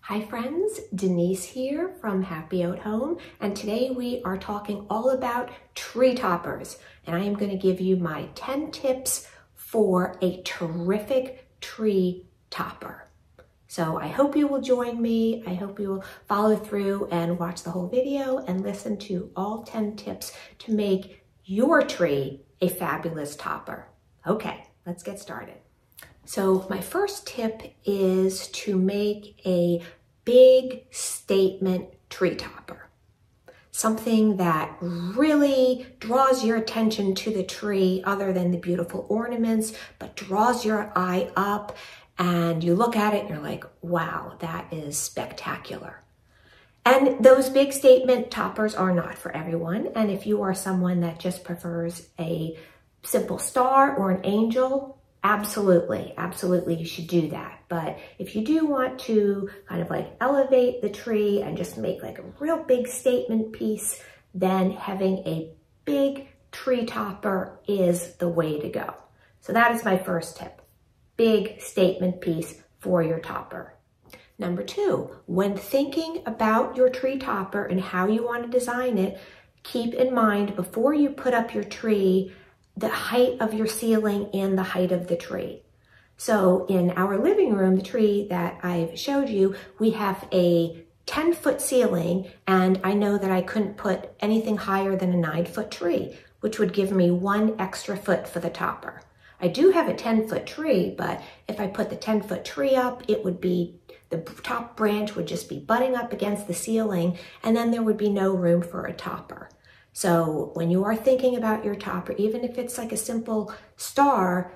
Hi friends, Denise here from Happy Haute Home, and today we are talking all about tree toppers, and I am going to give you my 10 tips for a terrific tree topper. So I hope you will join me. I hope you will follow through and watch the whole video and listen to all 10 tips to make your tree a fabulous topper. Okay, let's get started. So my first tip is to make a big statement tree topper. Something that really draws your attention to the tree other than the beautiful ornaments, but draws your eye up and you look at it and you're like, wow, that is spectacular. And those big statement toppers are not for everyone. And if you are someone that just prefers a simple star or an angel, absolutely, you should do that. But if you do want to kind of like elevate the tree and just make like a real big statement piece, then having a big tree topper is the way to go. So that is my first tip. Big statement piece for your topper. Number two, when thinking about your tree topper and how you want to design it, keep in mind before you put up your tree, the height of your ceiling and the height of the tree. So in our living room, the tree that I've showed you, we have a 10-foot ceiling, and I know that I couldn't put anything higher than a 9-foot tree, which would give me 1 extra foot for the topper. I do have a 10-foot tree, but if I put the 10-foot tree up, it would be, the top branch would just be butting up against the ceiling, and then there would be no room for a topper. So when you are thinking about your topper, even if it's like a simple star,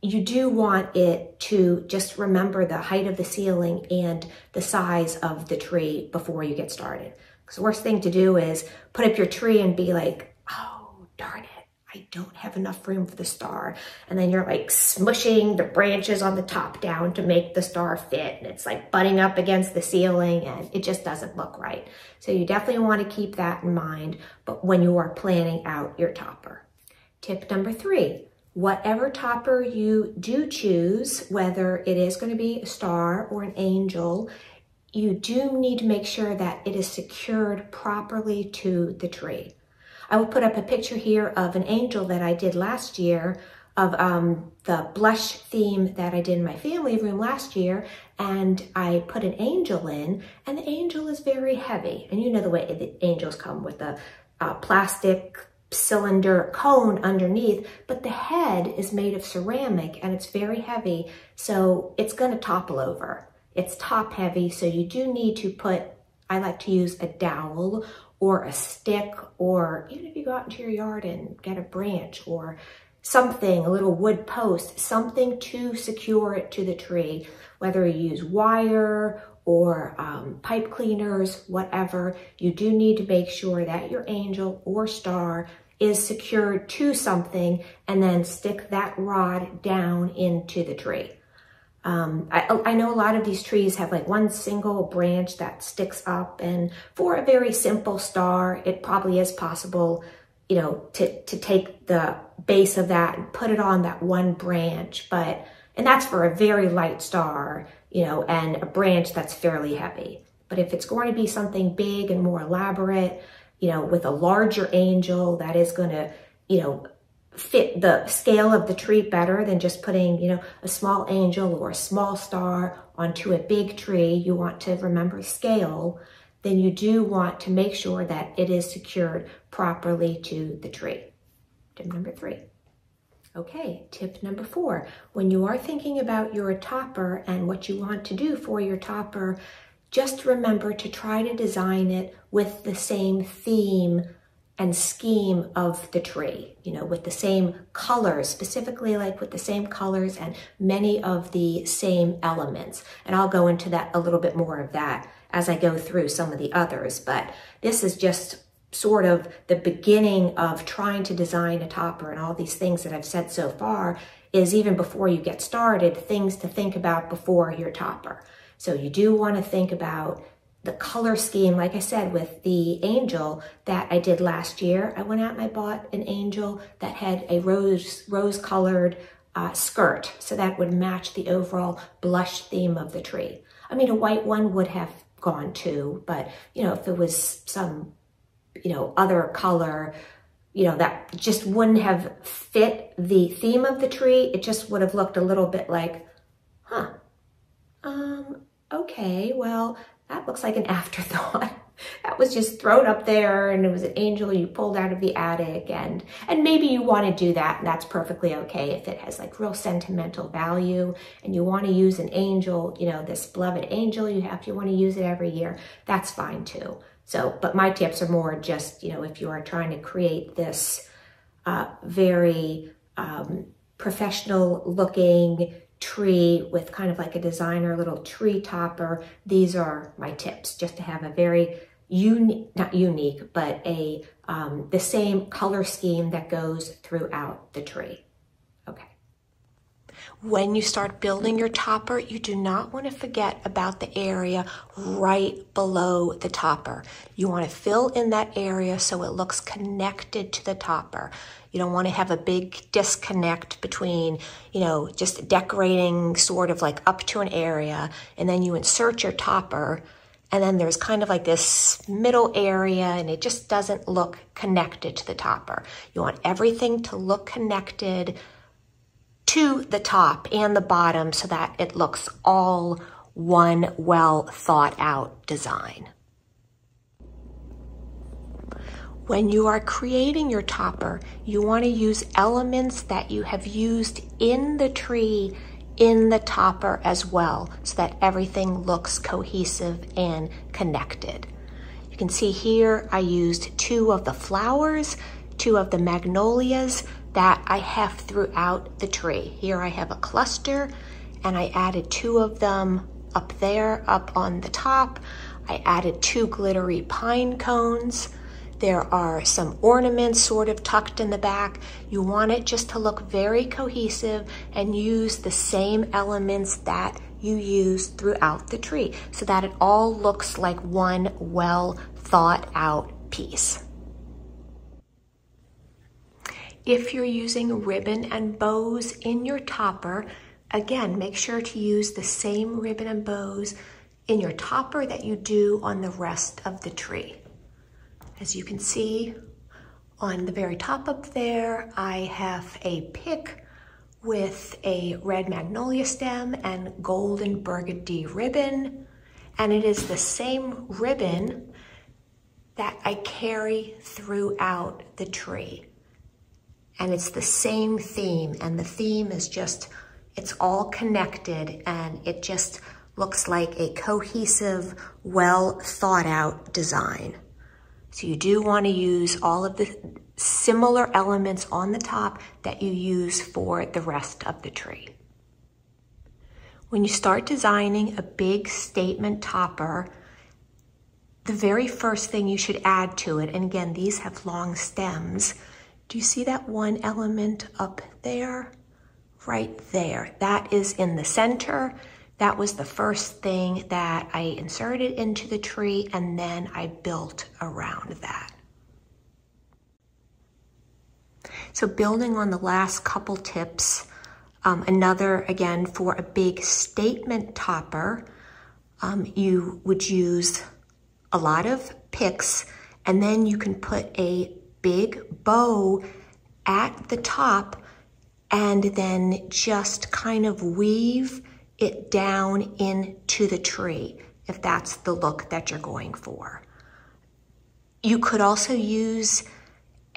you do want it to just remember the height of the ceiling and the size of the tree before you get started. Because the worst thing to do is put up your tree and be like, oh, darn it, I don't have enough room for the star. And then you're like smushing the branches on the top down to make the star fit. And it's like butting up against the ceiling and it just doesn't look right. So you definitely want to keep that in mind, but when you are planning out your topper. Tip number 3, whatever topper you do choose, whether it is going to be a star or an angel, you do need to make sure that it is secured properly to the tree. I will put up a picture here of an angel that I did last year of the blush theme that I did in my family room last year, and I put an angel in, and the angel is very heavy. And you know the way the angels come with a plastic cylinder cone underneath, but the head is made of ceramic and it's very heavy, so it's going to topple over. It's top heavy, so you do need to put, I like to use a dowel or a stick, or even if you go out into your yard and get a branch or something, a little wood post, something to secure it to the tree, whether you use wire or pipe cleaners, whatever, you do need to make sure that your angel or star is secured to something and then stick that rod down into the tree. I know a lot of these trees have like one single branch that sticks up, and for a very simple star, it probably is possible, you know, to take the base of that and put it on that one branch, and that's for a very light star, you know, and a branch that's fairly heavy. But if it's going to be something big and more elaborate, you know, with a larger angel that is going to, you know, fit the scale of the tree better than just putting, you know, a small angel or a small star onto a big tree, you want to remember scale, then you do want to make sure that it is secured properly to the tree. Tip number 3. Okay, tip number 4. When you are thinking about your topper and what you want to do for your topper, just remember to try to design it with the same theme and scheme of the tree, you know, with the same colors, specifically like with the same colors and many of the same elements. And I'll go into that a little bit more of that as I go through some of the others, but this is just sort of the beginning of trying to design a topper, and all these things that I've said so far is even before you get started, things to think about before your topper. So you do want to think about the color scheme, like I said, with the angel that I did last year. I went out and I bought an angel that had a rose-colored skirt, so that would match the overall blush theme of the tree. I mean, a white one would have gone too, but you know, if it was some, you know, other color, you know, that just wouldn't have fit the theme of the tree. It just would have looked a little bit like, huh, okay, well, that looks like an afterthought. That was just thrown up there, and it was an angel you pulled out of the attic, and maybe you want to do that, and that's perfectly okay if it has like real sentimental value and you want to use an angel, you know, this beloved angel you have, you want to use it every year, that's fine too. So, but my tips are more just, you know, if you are trying to create this very professional looking tree with kind of like a designer little tree topper, these are my tips, just to have a very unique, not unique, but a the same color scheme that goes throughout the tree. Okay. When you start building your topper, you do not want to forget about the area right below the topper. You want to fill in that area so it looks connected to the topper. You don't want to have a big disconnect between, you know, just decorating sort of like up to an area, and then you insert your topper, and then there's kind of like this middle area, and it just doesn't look connected to the topper. You want everything to look connected to the top and the bottom so that it looks all one well thought out design. When you are creating your topper, you want to use elements that you have used in the tree in the topper as well, so that everything looks cohesive and connected. You can see here I used 2 of the flowers, 2 of the magnolias that I have throughout the tree. Here I have a cluster, and I added 2 of them up there, up on the top. I added 2 glittery pine cones. There are some ornaments sort of tucked in the back. You want it just to look very cohesive and use the same elements that you use throughout the tree so that it all looks like one well thought out piece. If you're using ribbon and bows in your topper, again, make sure to use the same ribbon and bows in your topper that you do on the rest of the tree. As you can see on the very top up there, I have a pick with a red magnolia stem and golden burgundy ribbon. And it is the same ribbon that I carry throughout the tree. And it's the same theme, and the theme is just, it's all connected, and it just looks like a cohesive, well thought out design. So you do want to use all of the similar elements on the top that you use for the rest of the tree. When you start designing a big statement topper, the very first thing you should add to it, and again, these have long stems. Do you see that one element up there? Right there. That is in the center. That was the first thing that I inserted into the tree, and then I built around that. So building on the last couple tips, another, again, for a big statement topper, you would use a lot of picks, and then you can put a big bow at the top and then just kind of weave it down into the tree, if that's the look that you're going for. You could also use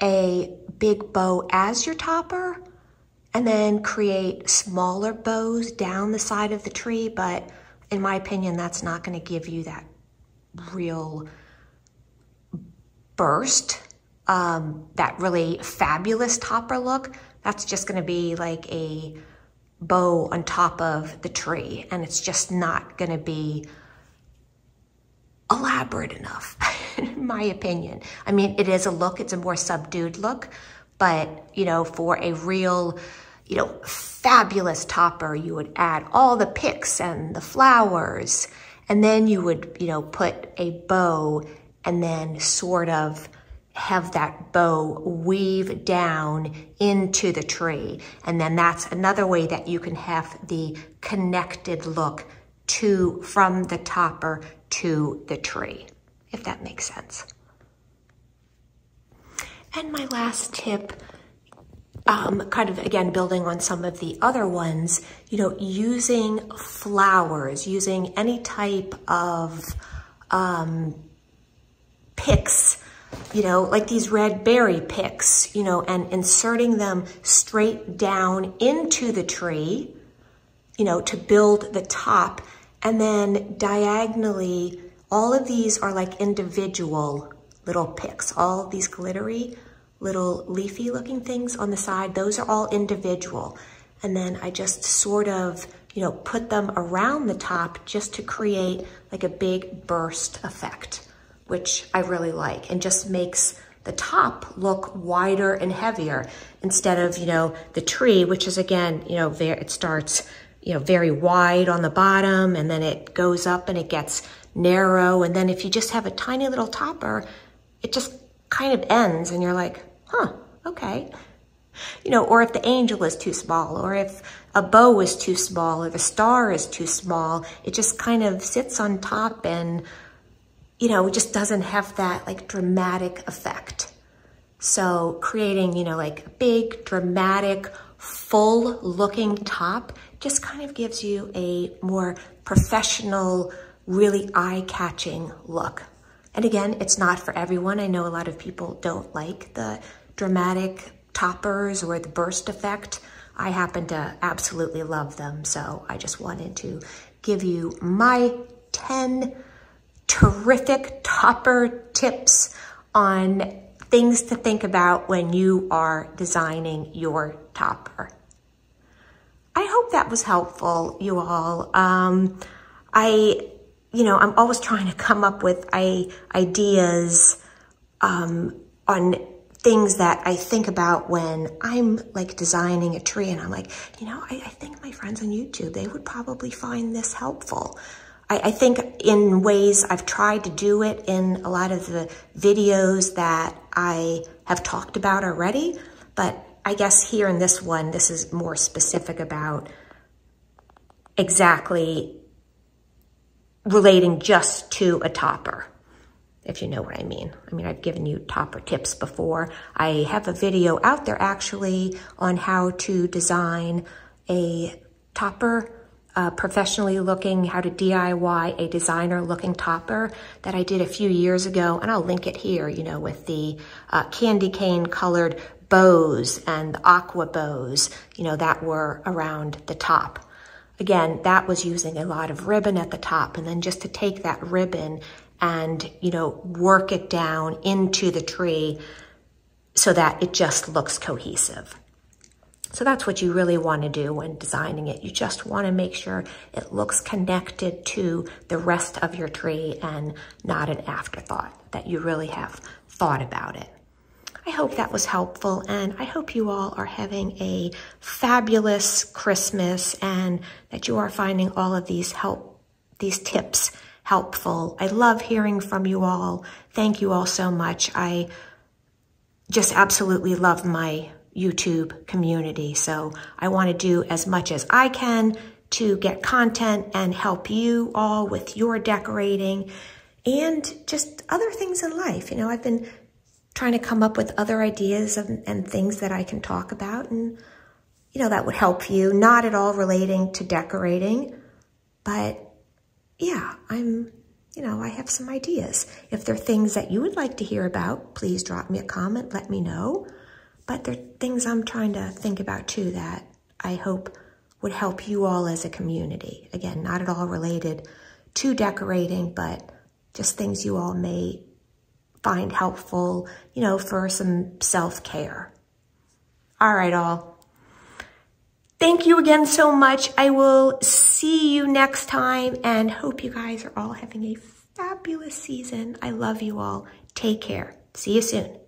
a big bow as your topper and then create smaller bows down the side of the tree, but in my opinion, that's not going to give you that real burst, that really fabulous topper look. That's just going to be like a bow on top of the tree, and it's just not going to be elaborate enough, in my opinion. I mean, it is a look, it's a more subdued look, but, you know, for a real, you know, fabulous topper, you would add all the picks and the flowers, and then you would, you know, put a bow and then sort of have that bow weave down into the tree. And then that's another way that you can have the connected look from the topper to the tree, if that makes sense. And my last tip, kind of again building on some of the other ones, using flowers, using any type of picks, like these red berry picks, and inserting them straight down into the tree, to build the top. And then diagonally, all of these are like individual little picks, all of these glittery little leafy looking things on the side, those are all individual. And then I just sort of, put them around the top just to create like a big burst effect, which I really like, and just makes the top look wider and heavier instead of, the tree, which is again, it starts, very wide on the bottom, and then it goes up and it gets narrow. And then if you just have a tiny little topper, it just kind of ends and you're like, huh, okay. Or if the angel is too small, or if a bow is too small, or the star is too small, it just kind of sits on top and, it just doesn't have that like dramatic effect. So creating, like a big, dramatic, full looking top just kind of gives you a more professional, really eye-catching look. And again, it's not for everyone. I know a lot of people don't like the dramatic toppers or the burst effect. I happen to absolutely love them. So I just wanted to give you my 10 terrific topper tips on things to think about when you are designing your topper. I hope that was helpful, you all. I'm always trying to come up with ideas on things that I think about when I'm like designing a tree, and I'm like, I think my friends on YouTube, they would probably find this helpful. I think in ways I've tried to do it in a lot of the videos that I have talked about already, but I guess here in this one, this is more specific about exactly relating just to a topper, if you know what I mean. I've given you topper tips before. I have a video out there actually on how to design a topper, professionally looking, how to DIY a designer looking topper that I did a few years ago. And I'll link it here, with the candy cane colored bows and the aqua bows, that were around the top. Again, that was using a lot of ribbon at the top, and then just to take that ribbon and, work it down into the tree so that it just looks cohesive. So that's what you really want to do when designing it. You just want to make sure it looks connected to the rest of your tree and not an afterthought, that you really have thought about it. I hope that was helpful, and I hope you all are having a fabulous Christmas and that you are finding all of these tips helpful. I love hearing from you all. Thank you all so much. I just absolutely love my YouTube community. So I want to do as much as I can to get content and help you all with your decorating and just other things in life. I've been trying to come up with other ideas and things that I can talk about, and that would help you, not at all relating to decorating, but yeah, I have some ideas. If there are things that you would like to hear about, please drop me a comment, let me know. But there are things I'm trying to think about too that I hope would help you all as a community. Again, not at all related to decorating, but just things you all may find helpful, for some self-care. All right, all. Thank you again so much. I will see you next time and hope you guys are all having a fabulous season. I love you all. Take care. See you soon.